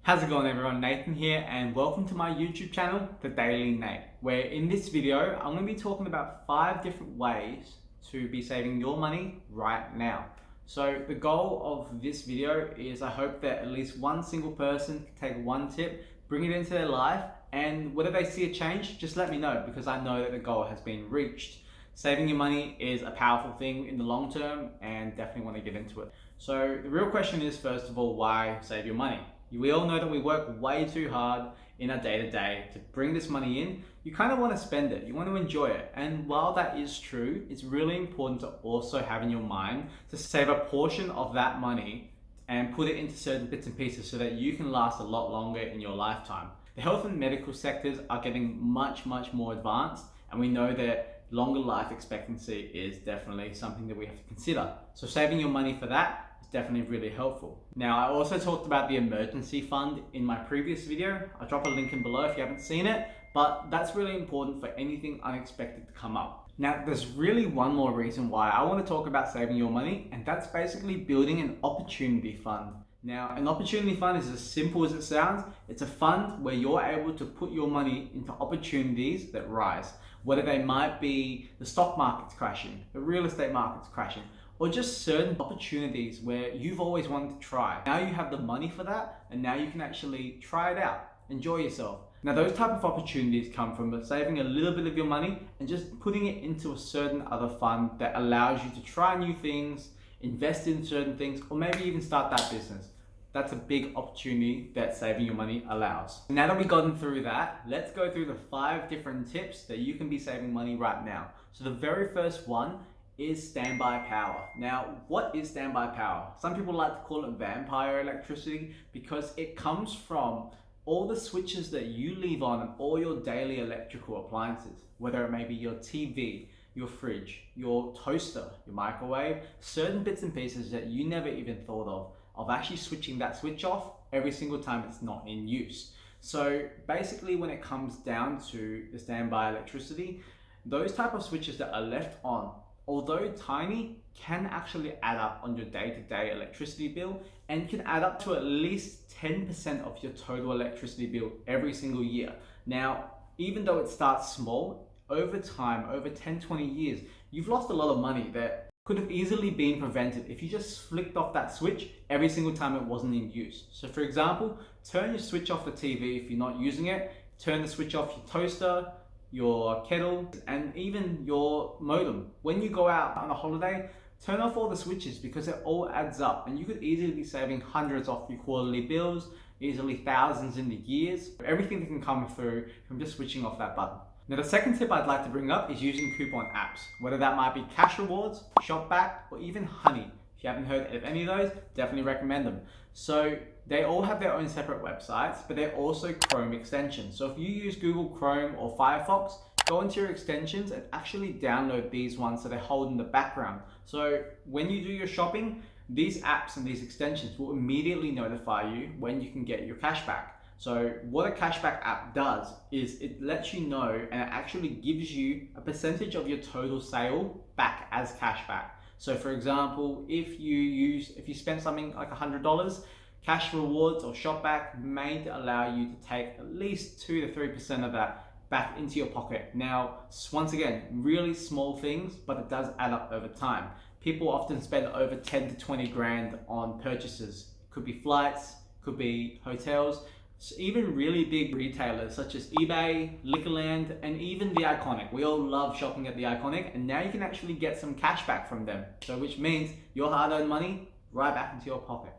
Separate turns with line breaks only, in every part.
How's it going everyone? Nathan here and welcome to my YouTube channel, The Daily Nate, where in this video, I'm going to be talking about 5 different ways to be saving your money right now. So the goal of this video is I hope that at least one single person can take one tip, bring it into their life, and whether they see a change, just let me know because I know that the goal has been reached. Saving your money is a powerful thing in the long term and definitely want to get into it. So the real question is, first of all, why save your money? We all know that we work way too hard in our day-to-day to bring this money in. You kind of want to spend it, you want to enjoy it. And while that is true, it's really important to also have in your mind to save a portion of that money and put it into certain bits and pieces so that you can last a lot longer in your lifetime. The health and medical sectors are getting much more advanced, and we know that longer life expectancy is definitely something that we have to consider. So saving your money for that is definitely really helpful. Now, I also talked about the emergency fund in my previous video. I'll drop a link in below if you haven't seen it, but that's really important for anything unexpected to come up. Now, there's really one more reason why I want to talk about saving your money, and that's basically building an opportunity fund. Now, an opportunity fund is as simple as it sounds. It's a fund where you're able to put your money into opportunities that rise, whether they might be the stock market's crashing, the real estate market's crashing, or just certain opportunities where you've always wanted to try. Now you have the money for that, and now you can actually try it out, enjoy yourself. Now those type of opportunities come from saving a little bit of your money and just putting it into a certain other fund that allows you to try new things, invest in certain things, or maybe even start that business. That's a big opportunity that saving your money allows. Now that we've gotten through that, let's go through the 5 different tips that you can be saving money right now. So the very first one is standby power. Now, what is standby power? Some people like to call it vampire electricity because it comes from all the switches that you leave on in all your daily electrical appliances, whether it may be your TV, your fridge, your toaster, your microwave, certain bits and pieces that you never even thought of actually switching that switch off every single time it's not in use. So basically when it comes down to the standby electricity, those type of switches that are left on, although tiny, can actually add up on your day-to-day electricity bill and can add up to at least 10% of your total electricity bill every single year. Now, even though it starts small, over time, over 10-20 years, you've lost a lot of money that could have easily been prevented if you just flicked off that switch every single time it wasn't in use. So for example, turn your switch off the TV if you're not using it, turn the switch off your toaster, your kettle, and even your modem. When you go out on a holiday, turn off all the switches because it all adds up and you could easily be saving hundreds off your quarterly bills, easily thousands in the years. Everything that can come through from just switching off that button. Now the second tip I'd like to bring up is using coupon apps, whether that might be Cash Rewards, Shopback, or even Honey. If you haven't heard of any of those, definitely recommend them. So they all have their own separate websites, but they're also Chrome extensions. So if you use Google Chrome or Firefox, go into your extensions and actually download these ones so they hold in the background. So when you do your shopping, these apps and these extensions will immediately notify you when you can get your cash back. So what a cashback app does is it lets you know and it actually gives you a percentage of your total sale back as cashback. So for example, if you spend something like $100, Cash Rewards or Shopback may allow you to take at least 2 to 3% of that back into your pocket. Now, once again, really small things, but it does add up over time. People often spend over 10 to 20 grand on purchases. Could be flights, could be hotels. So even really big retailers such as eBay, Liquorland, and even The Iconic. We all love shopping at The Iconic, and now you can actually get some cash back from them. So which means your hard-earned money right back into your pocket.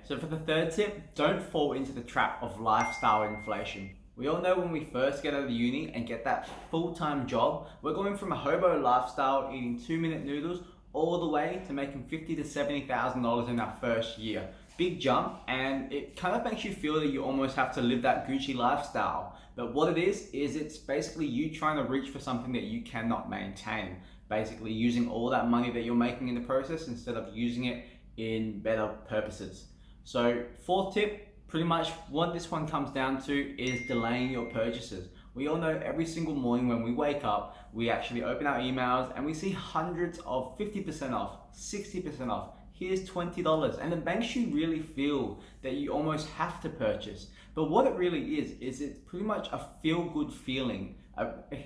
So for the third tip, don't fall into the trap of lifestyle inflation. We all know when we first get out of uni and get that full-time job, we're going from a hobo lifestyle eating 2-minute noodles all the way to making $50,000 to $70,000 in our first year. Big jump, and it kind of makes you feel that you almost have to live that Gucci lifestyle. But what it is it's basically you trying to reach for something that you cannot maintain. Basically using all that money that you're making in the process instead of using it in better purposes. So fourth tip, pretty much what this one comes down to is delaying your purchases. We all know every single morning when we wake up, we actually open our emails and we see hundreds of 50% off, 60% off, here's $20. And it makes you really feel that you almost have to purchase. But what it really is it's pretty much a feel-good feeling,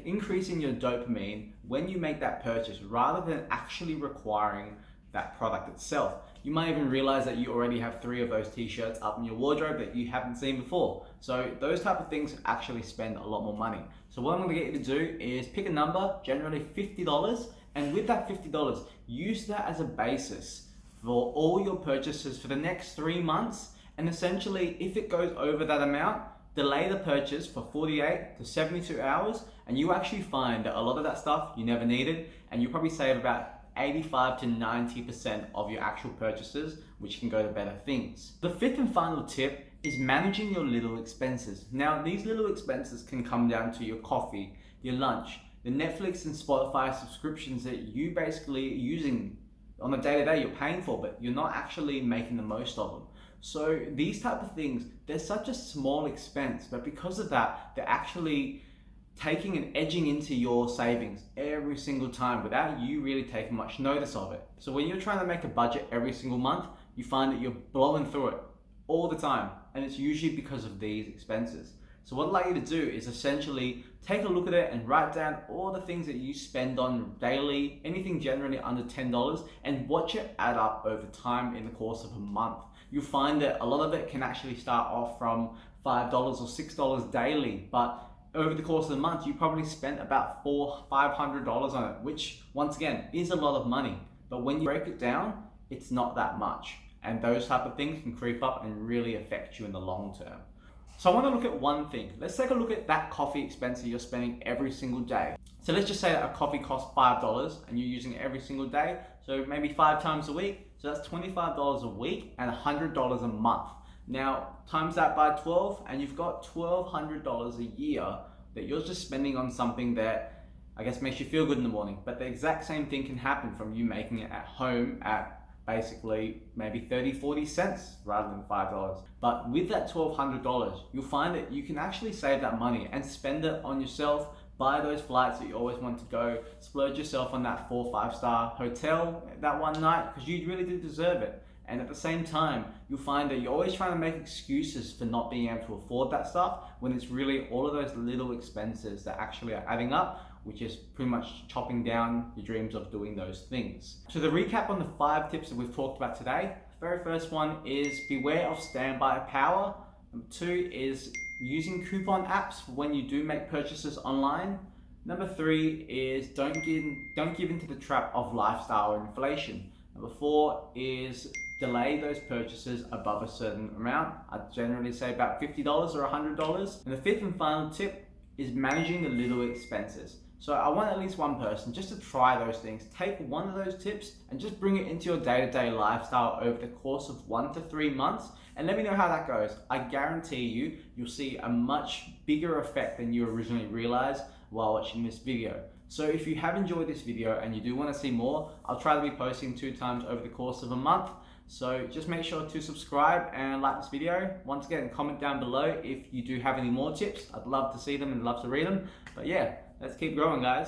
increasing your dopamine when you make that purchase rather than actually requiring that product itself. You might even realize that you already have 3 of those t-shirts up in your wardrobe that you haven't seen before. So those type of things actually spend a lot more money. So what I'm going to get you to do is pick a number, generally $50, and with that $50, use that as a basis for all your purchases for the next 3 months. And essentially, if it goes over that amount, delay the purchase for 48 to 72 hours, and you actually find that a lot of that stuff you never needed, and you probably save about 85 to 90% of your actual purchases, which can go to better things. The 5th and final tip is managing your little expenses. Now, these little expenses can come down to your coffee, your lunch, the Netflix and Spotify subscriptions that you basically are using on a day-to-day, you're paying for, but you're not actually making the most of them. So these type of things, they're such a small expense, but because of that, they're actually taking and edging into your savings every single time without you really taking much notice of it. So when you're trying to make a budget every single month, you find that you're blowing through it all the time, and it's usually because of these expenses. So what I'd like you to do is essentially take a look at it and write down all the things that you spend on daily, anything generally under $10, and watch it add up over time in the course of a month. You'll find that a lot of it can actually start off from $5 or $6 daily, but over the course of the month, you probably spent about $500 on it, which once again is a lot of money. But when you break it down, it's not that much. And those type of things can creep up and really affect you in the long term. So I want to look at one thing. Let's take a look at that coffee expense that you're spending every single day. So let's just say that a coffee costs $5 and you're using it every single day. So maybe 5 times a week. So that's $25 a week and $100 a month. Now, times that by 12 and you've got $1,200 a year that you're just spending on something that I guess makes you feel good in the morning. But the exact same thing can happen from you making it at home at basically maybe 30-40 cents rather than $5. But with that $1,200, you'll find that you can actually save that money and spend it on yourself, buy those flights that you always want to go, splurge yourself on that 4 or 5-star hotel that one night because you really do deserve it. And at the same time, you'll find that you're always trying to make excuses for not being able to afford that stuff when it's really all of those little expenses that actually are adding up, which is pretty much chopping down your dreams of doing those things. So the recap on the 5 tips that we've talked about today, the very first one is beware of standby power. Number 2 is using coupon apps when you do make purchases online. Number 3 is don't give into the trap of lifestyle or inflation. Number 4 is delay those purchases above a certain amount. I'd generally say about $50 or $100. And the 5th and final tip is managing the little expenses. So I want at least one person just to try those things. Take one of those tips and just bring it into your day-to-day lifestyle over the course of 1 to 3 months and let me know how that goes. I guarantee you'll see a much bigger effect than you originally realized while watching this video. So if you have enjoyed this video and you do want to see more, I'll try to be posting 2 times over the course of a month. So just make sure to subscribe and like this video. Once again, comment down below if you do have any more tips. I'd love to see them and love to read them. But yeah, let's keep growing, guys.